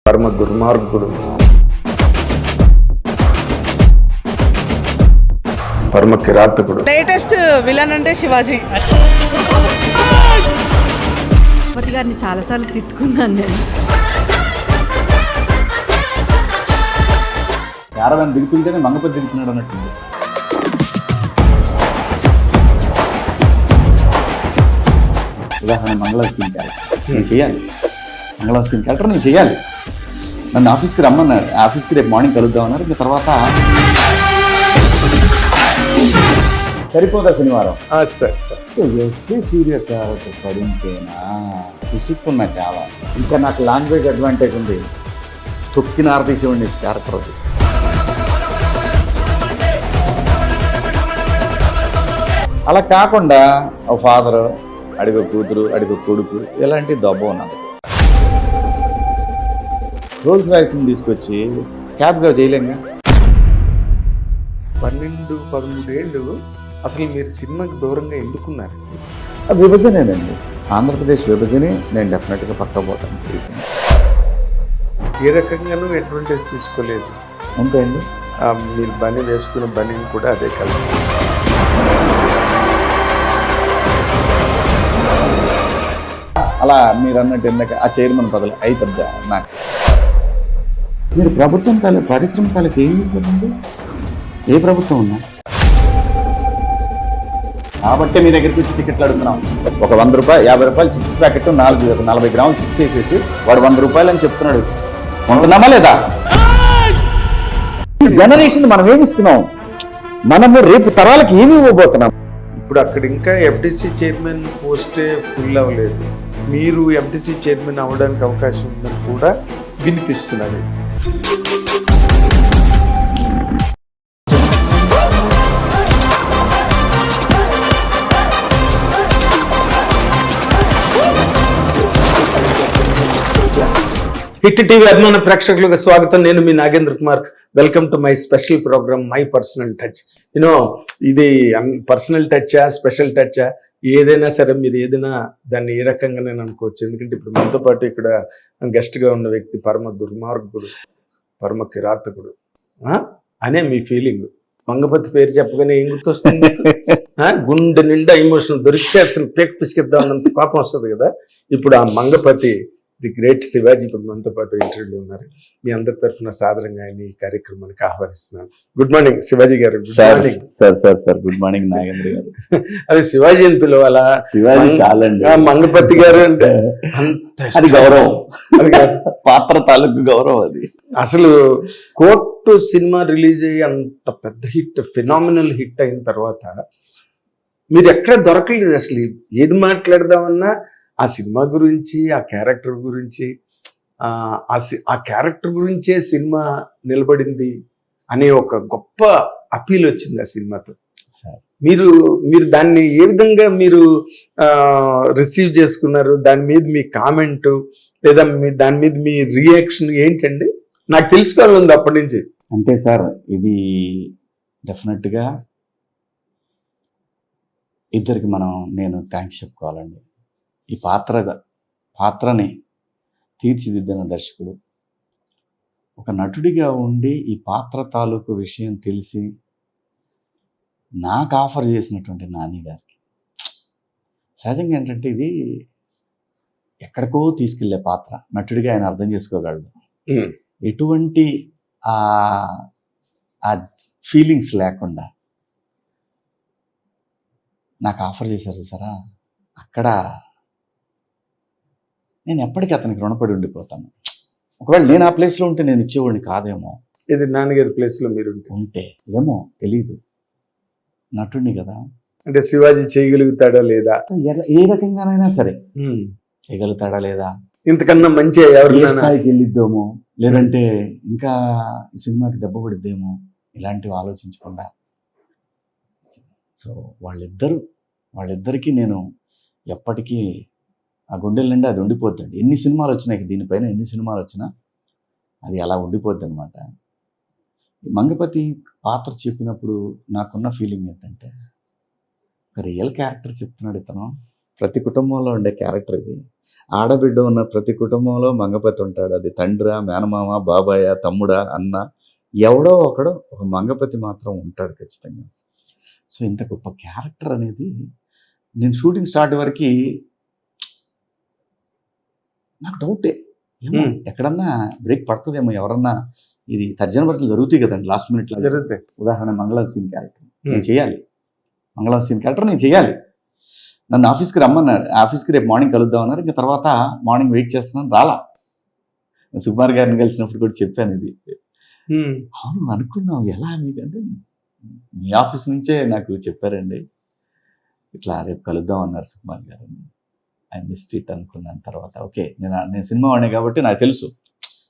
పరమ దుర్మార్గుడు, పరమ కిరాతకుడు. లేటెస్ట్ విలన్ అంటే శివాజీ. గారిని చాలాసార్లు తిట్టుకున్నాను నేను. యారదాన్ని దిగుతుంటేనే మంగపతి దిగుతున్నాడు అన్నట్టుంది. ఉదాహరణ మంగళవారం క్యారెక్టర్ నేను చేయాలి, మంగళవారం క్యారెక్టర్ నేను చేయాలి. నన్ను ఆఫీస్కి రమ్మన్నారు, ఆఫీస్కి రేపు మార్నింగ్ కలుద్దామన్నారు. ఇంకా తర్వాత సరిపోదా శనివారం ఎస్పీ సూర్య క్యారెక్టర్ పడింటేనా విసుక్కున్నా చాలా. ఇంకా నాకు లాంగ్వేజ్ అడ్వాంటేజ్ ఉంది, తొక్కిన ఆర్టీసీ క్యారెక్టర్ అది. అలా కాకుండా ఒక ఫాదరు, అడిగో కూతురు, అడిగో కొడుకు, ఇలాంటి దెబ్బ ఉన్నది. రోల్స్ రాయిస్ని తీసుకొచ్చి క్యాబ్గా చేయలేంగా. 12-13 ఏళ్ళు అసలు మీరు సినిమాకి దూరంగా ఎందుకున్నారు? విభజనేనండి, ఆంధ్రప్రదేశ్ విభజనే. నేను డెఫినెట్గా పక్క పోతాను తెలిసింది. ఏ రకంగానూ అడ్వాంటేజ్ తీసుకోలేదు. అంతే అండి. మీరు బని వేసుకున్న బనీని కూడా అదే కలర్. అలా మీరు అన్నట్టు ఎందుకు ఆ చైర్మన్ పదవి అయిపోద్దా నాకు. మీరు ప్రభుత్వం పరిశ్రమ కాలకి ఏం చేశారండి? ఏ ప్రభుత్వం ఉన్నా కాబట్టి మీ దగ్గరికి వచ్చి టికెట్లు అడుగుతున్నాం. ఒక 100 రూపాయలు 50 రూపాయలు చిప్స్ ప్యాకెట్ 40 గ్రాములు చిప్స్ వేసేసి వాడు 100 రూపాయలు అని చెప్తున్నాడు. కొంటున్నామా లేదా? జనరేషన్ మనం ఏమి ఇస్తున్నాం? మనము రేపు తరాలకి ఏమి ఇవ్వబోతున్నాం? ఇప్పుడు అక్కడ ఇంకా ఎఫ్డిసి చైర్మన్ పోస్టే ఫుల్ అవ్వలేదు. మీరు ఎఫ్డిసి చైర్మన్ అవ్వడానికి అవకాశం ఉందని కూడా వినిపిస్తున్నది. హిట్ టీవీ అభిమాన ప్రేక్షకులకు స్వాగతం. నేను మీ Nagendra Kumar. Welcome to my special program my personal touch. ఇది పర్సనల్ టచ్చా, స్పెషల్ టచ్చా, ఏదైనా సరే మీరు ఏదైనా దాన్ని ఏ రకంగా నేను అనుకోవచ్చు. ఎందుకంటే ఇప్పుడు మనతో పాటు ఇక్కడ గెస్ట్గా ఉన్న వ్యక్తి పరమ దుర్మార్గుడు, పరమ కిరాతకుడు అనే మీ ఫీలింగ్. మంగపతి పేరు చెప్పగానే ఏం గుర్తొస్తుంది? గుండె నిండా ఎమోషన్ దొరికితే అసలు పేక్ పిసికిద్దాం అన్నంత కోపం వస్తుంది కదా. ఇప్పుడు ఆ మంగపతి ది గ్రేట్ శివాజీ ఇప్పుడు మనతో పాటు ఇంటర్వ్యూలో ఉన్నారు. మీ అందరి తరఫున సాధారణంగా ఈ కార్యక్రమానికి ఆహ్వానిస్తున్నాను. గుడ్ మార్నింగ్ శివాజీ గారు. సార్ గుడ్ మార్నింగ్ నాగేంద్ర గారు. అది శివాజీ అని పిలవాలా? శివాజీ చాలండి. మంగపతి గారు అంటే అది గౌరవం, పాత్ర తాలూకు గౌరవం. అది అసలు కోర్టు సినిమా రిలీజ్ అయ్యి అంత పెద్ద హిట్, ఫినామినల్ హిట్ అయిన తర్వాత మీరు ఎక్కడ దొరకలేదు. అసలు ఏది మాట్లాడదామన్నా ఆ సినిమా గురించి, ఆ క్యారెక్టర్ గురించి, ఆ క్యారెక్టర్ గురించే సినిమా నిలబడింది అనే ఒక గొప్ప అపీల్ వచ్చింది ఆ సినిమాతో. మీరు దాన్ని ఏ విధంగా మీరు రిసీవ్ చేసుకున్నారు? దాని మీద మీ కామెంట్ లేదా దాని మీద మీ రియాక్షన్ ఏంటండి? నాకు తెలుసుకోవాలని అప్పటి నుంచి. అంటే సార్, ఇది డెఫినెట్గా ఇద్దరికి నేను థ్యాంక్స్ చెప్పుకోవాలండి. ఈ పాత్రని తీర్చిదిద్దిన దర్శకుడు, ఒక నటుడిగా ఉండి ఈ పాత్ర తాలూకు విషయం తెలిసి నాకు ఆఫర్ చేసినటువంటి నాని గారికి. సహజంగా ఏంటంటే ఇది ఎక్కడికో తీసుకెళ్లే పాత్ర. నటుడిగా ఆయన అర్థం చేసుకోగలడు. ఎటువంటి ఆ ఫీలింగ్స్ లేకుండా నాకు ఆఫర్ చేశారు చూసారా, అక్కడ నేను ఎప్పటికీ అతనికి రుణపడి ఉండిపోతాను. ఒకవేళ నేను ఆ ప్లేస్లో ఉంటే నేను ఇచ్చేవాడిని కాదేమో. ఇది నాన్నగారి ప్లేస్లో మీరు ఉంటే ఏమో తెలీదు, నటుడిని కదా. అంటే శివాజీ చేయగలుగుతాడా లేదా, ఏ రకంగానైనా సరే చేయగలుగుతాడా లేదా, ఇంతకన్నా మంచి స్థాయికి వెళ్ళిద్దామో, లేదంటే ఇంకా సినిమాకి దెబ్బ పడిద్దేమో, ఇలాంటివి ఆలోచించకుండా. సో వాళ్ళిద్దరికీ నేను ఎప్పటికీ ఆ గుండెల నిండా అది ఉండిపోద్దండి. ఎన్ని సినిమాలు వచ్చినాయి, దీనిపైన ఎన్ని సినిమాలు వచ్చినా అది అలా ఉండిపోద్ది అనమాట. మంగపతి పాత్ర చెప్పినప్పుడు నాకున్న ఫీలింగ్ ఏంటంటే, ఒక రియల్ క్యారెక్టర్ చెప్తున్నాడు ఇతను. ప్రతి కుటుంబంలో ఉండే క్యారెక్టర్ ఇది. ఆడబిడ్డ ఉన్న ప్రతి కుటుంబంలో మంగపతి ఉంటాడు. అది తండ్రా, మేనమామ, బాబాయ్, తమ్ముడా, అన్న, ఎవడో ఒకడో ఒక మంగపతి మాత్రం ఉంటాడు ఖచ్చితంగా. సో ఇంత గొప్ప క్యారెక్టర్ అనేది నేను షూటింగ్ స్టార్ట్ వరకు నాకు డౌటే, ఏమో ఎక్కడన్నా బ్రేక్ పడుతుందేమో, ఎవరన్నా ఇది తర్జన భర్తలు జరుగుతాయి కదండి లాస్ట్ మినిట్లో. జరుగుతాయి. ఉదాహరణ మంగళం సీన్ క్యారెక్టర్ నేను చేయాలి, మంగళం సీన్ క్యారెక్టర్ నేను చేయాలి. నన్ను ఆఫీస్కి రమ్మన్నారు, ఆఫీస్కి రేపు మార్నింగ్ కలుద్దాం అన్నారు. ఇంకా తర్వాత మార్నింగ్ వెయిట్ చేస్తున్నాను, రాలా. సుకుమార్ గారిని కలిసినప్పుడు కూడా చెప్పాను ఇది. అవును అనుకున్నాం, ఎలా మీకంటే మీ ఆఫీస్ నుంచే నాకు చెప్పారండి, ఇట్లా రేపు కలుద్దాం అన్నారు సుకుమార్ గారు. ఐ మిస్డ్ ఇట్ అనుకున్నాను. తర్వాత ఓకే, నేను సినిమా వాడినే కాబట్టి నాకు తెలుసు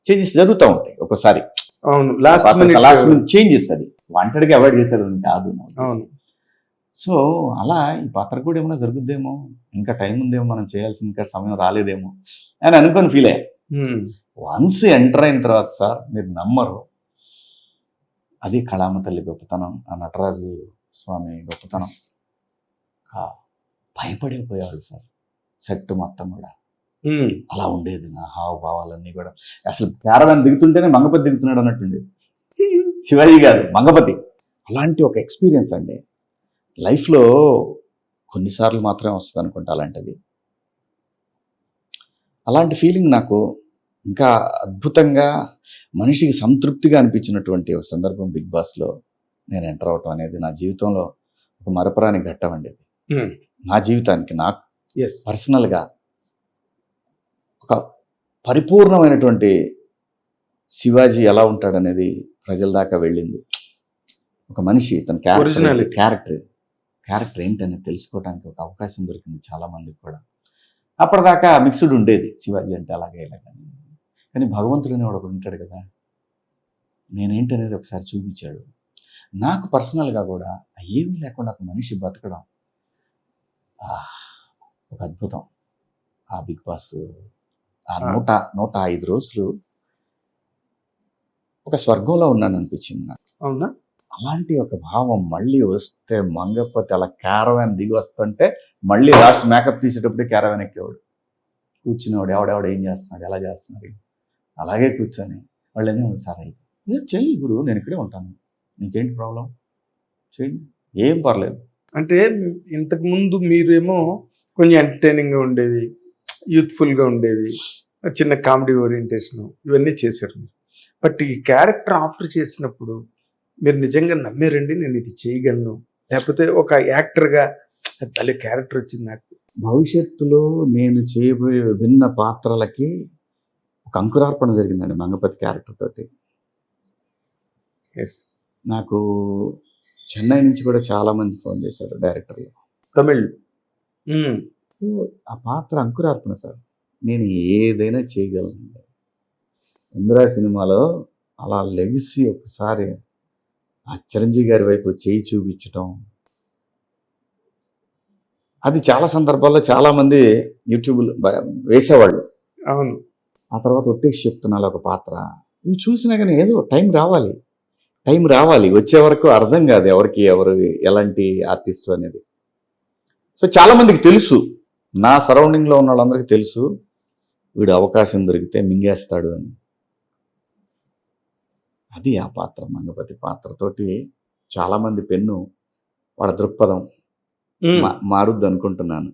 చేంజెస్ జరుగుతూ ఉంటాయి ఒక్కోసారి. అవును, లాస్ట్ మినిట్ చేంజెస్ అది వాంటెడ్గా అవాయిడ్ చేశారు కాదు. అవును. సో అలా ఈ పాత్ర కూడా ఏమైనా జరుగుద్దేమో, ఇంకా టైం ఉందేమో, మనం చేయాల్సిన ఇంకా సమయం రాలేదేమో అని అనుకొని ఫీల్ అయ్యా. వన్స్ ఎంటర్ అయిన తర్వాత సార్ మీరు నమ్మరు, అది కళామ తల్లి గొప్పతనం, ఆ నటరాజు స్వామి గొప్పతనం. భయపడిపోయేవాళ్ళు సార్ సెట్ మొత్తం కూడా. అలా ఉండేది నా హావభావాలన్నీ కూడా. అసలు క్యారవాన్ దిగుతుంటేనే మంగపతి దిగుతున్నాడు అన్నట్టుండేది. శివాజీ గారు మంగపతి అలాంటి ఒక ఎక్స్పీరియన్స్ అండి. లైఫ్లో కొన్నిసార్లు మాత్రమే వస్తుంది అనుకుంటా అలాంటిది. అలాంటి ఫీలింగ్ నాకు ఇంకా అద్భుతంగా మనిషికి సంతృప్తిగా అనిపించినటువంటి ఒక సందర్భం బిగ్ బాస్లో నేను ఎంటర్ అవటం అనేది నా జీవితంలో ఒక మరపురాని ఘట్టం అండి. నా జీవితానికి నాకు పర్సనల్గా ఒక పరిపూర్ణమైనటువంటి శివాజీ ఎలా ఉంటాడనేది ప్రజల దాకా వెళ్ళింది. ఒక మనిషి తన క్యారెక్టర్ ఏంటనేది తెలుసుకోవడానికి ఒక అవకాశం దొరికింది చాలా మందికి కూడా. అప్పటిదాకా మిక్స్డ్ ఉండేది శివాజీ అంటే అలాగే ఇలాగని, కానీ భగవంతుడు అనేవాడు ఒకడు ఉంటాడు కదా, నేనేంటనేది ఒకసారి చూపించాడు. నాకు పర్సనల్గా కూడా ఏమీ లేకుండా ఒక మనిషి బతకడం ఒక అద్భుతం. ఆ బిగ్ బాస్ ఆ 105 రోజులు ఒక స్వర్గంలో ఉన్నాను అనిపించింది నాకు. అవునా? అలాంటి ఒక భావం మళ్ళీ వస్తే మంగపతి అలా క్యారవాన్ దిగి వస్తుంటే మళ్ళీ లాస్ట్ మేకప్ తీసేటప్పుడే క్యారవాన్ ఎక్కేవాడు, కూర్చునేవాడు. ఎవడెవడు ఏం చేస్తున్నాడు, ఎలా చేస్తున్నారు, అలాగే కూర్చొని వాళ్ళు ఏమో సార్ అయితే చెయ్యి గురు, నేను ఇక్కడే ఉంటాను, నీకేంటి ప్రాబ్లం, చేయండి, ఏం పర్లేదు. అంటే ఇంతకుముందు మీరేమో కొంచెం ఎంటర్టైనింగ్గా ఉండేవి, యూత్ఫుల్గా ఉండేవి, చిన్న కామెడీ ఓరియంటేషన్ ఇవన్నీ చేశారు. బట్ ఈ క్యారెక్టర్ ఆఫర్ చేసినప్పుడు మీరు నిజంగా నమ్మారండి నేను ఇది చేయగలను, లేకపోతే ఒక యాక్టర్గా తల్లి క్యారెక్టర్ వచ్చింది నాకు? భవిష్యత్తులో నేను చేయబోయే విభిన్న పాత్రలకి ఒక అంకురార్పణ జరిగిందండి మంగపతి క్యారెక్టర్ తోటి. నాకు చెన్నై నుంచి కూడా చాలామంది ఫోన్ చేశారు డైరెక్టర్లు, తమిళ్. ఆ పాత్ర అంకురార్పణ సార్, నేను ఏదైనా చేయగలను. ఇందిరా సినిమాలో అలా లెగిసి ఒకసారి ఆ చిరంజీవి గారి వైపు చేయి చూపించటం, అది చాలా సందర్భాల్లో చాలామంది యూట్యూబ్లో వేసేవాళ్ళు. అవును. ఆ తర్వాత ఒట్టేసి చెప్తున్నాను ఒక పాత్ర, ఇవి చూసినా కానీ ఏదో టైం రావాలి, వచ్చే వరకు అర్థం కాదు ఎవరికి ఎవరు ఎలాంటి ఆర్టిస్ట్ అనేది. సో చాలామందికి తెలుసు, నా సరౌండింగ్లో ఉన్న వాళ్ళందరికీ తెలుసు వీడు అవకాశం దొరికితే మింగేస్తాడు అని. అది ఆ పాత్ర, మంగపతి పాత్రతోటి చాలామంది పెన్ను వాళ్ళ దృక్పథం మారుద్ది అనుకుంటున్నాను.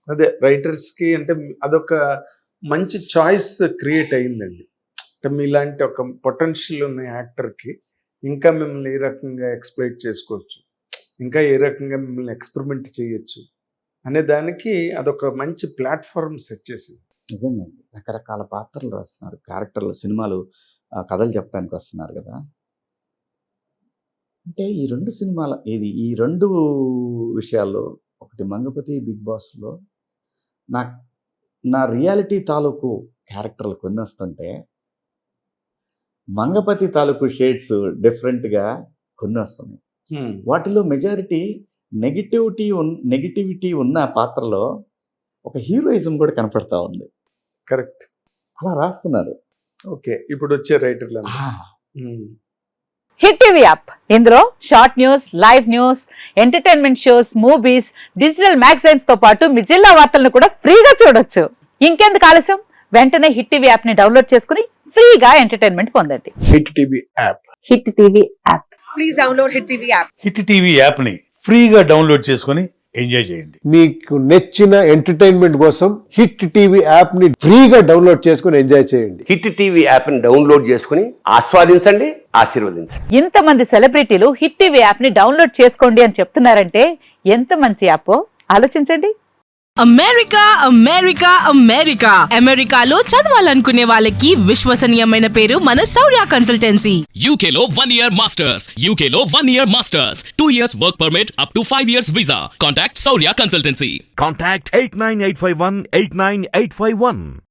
అదే రైటర్స్కి అంటే అదొక మంచి చాయిస్ క్రియేట్ అయిందండి. అంటే మీలాంటి ఒక పొటెన్షియల్ ఉన్న యాక్టర్కి ఇంకా మిమ్మల్ని ఏ రకంగా ఎక్స్ప్లైట్ చేసుకోవచ్చు, ఇంకా ఏ రకంగా మిమ్మల్ని ఎక్స్పెరిమెంట్ చేయొచ్చు అనే దానికి అదొక మంచి ప్లాట్ఫామ్ సెట్ చేసింది. నిజంగా రకరకాల పాత్రలు రాస్తున్నారు, క్యారెక్టర్లు, సినిమాలు, కథలు చెప్పడానికి వస్తున్నారు కదా. అంటే ఈ రెండు విషయాల్లో, ఒకటి మంగపతి, బిగ్ బాస్లో నా రియాలిటీ తాలూకు క్యారెక్టర్లు కొన్ని వస్తుంటే, మంగపతి తాలూకు షేడ్స్ డిఫరెంట్గా కొన్ని వస్తున్నాయి. వాటిలో మెజారిటీ నెగిటివిటీ ఉన్న పాత్రలో ఒక హీరోయిజం కూడా కనపడతా ఉంది. కరెక్ట్, అలా రాస్తున్నారు. ఓకే, ఇప్పుడు వచ్చే రైటర్లు హిట్ టీవీ యాప్, ఇందులో short news, live news, entertainment shows, movies, digital magazines తో పాటు మీ జిల్లా వార్తలను కూడా ఫ్రీగా చూడొచ్చు. ఇంకెందుకు ఆలస్యం, వెంటనే హిట్ టీవీ యాప్ ని డౌన్లోడ్ చేసుకుని ఫ్రీగా ఎంటర్టైన్మెంట్ పొందండి. Hit TV app. Hit TV app. Please download hit TV app. Hit TV యాప్ని ఫ్రీగా డౌన్లోడ్ చేసుకొని ఎంజాయ్ చేయండి. మీకు నచ్చిన ఎంటర్టైన్మెంట్ కోసం హిట్ టీవీ యాప్ ని ఫ్రీగా డౌన్లోడ్ చేసుకుని ఎంజాయ్ చేయండి. హిట్ టీవీ యాప్ని డౌన్లోడ్ చేసుకుని ఆస్వాదించండి, ఆశీర్వదించండి. ఇంతమంది సెలబ్రిటీలు హిట్ టీవీ యాప్ ని డౌన్లోడ్ చేసుకోండి అని చెప్తున్నారంటే ఎంత మంచి యాప్ ఆలోచించండి. అమెరికా అమెరికా అమెరికా అమెరికాలో చదవాలనుకునే వాళ్ళకి విశ్వసనీయమైన పేరు మన శౌర్య consultancy. UK Law 1 Year Masters. UK Law 1 Year Masters. 2 years work permit up to 5 years visa. Contact Saurya Consultancy. Contact 89851 89851.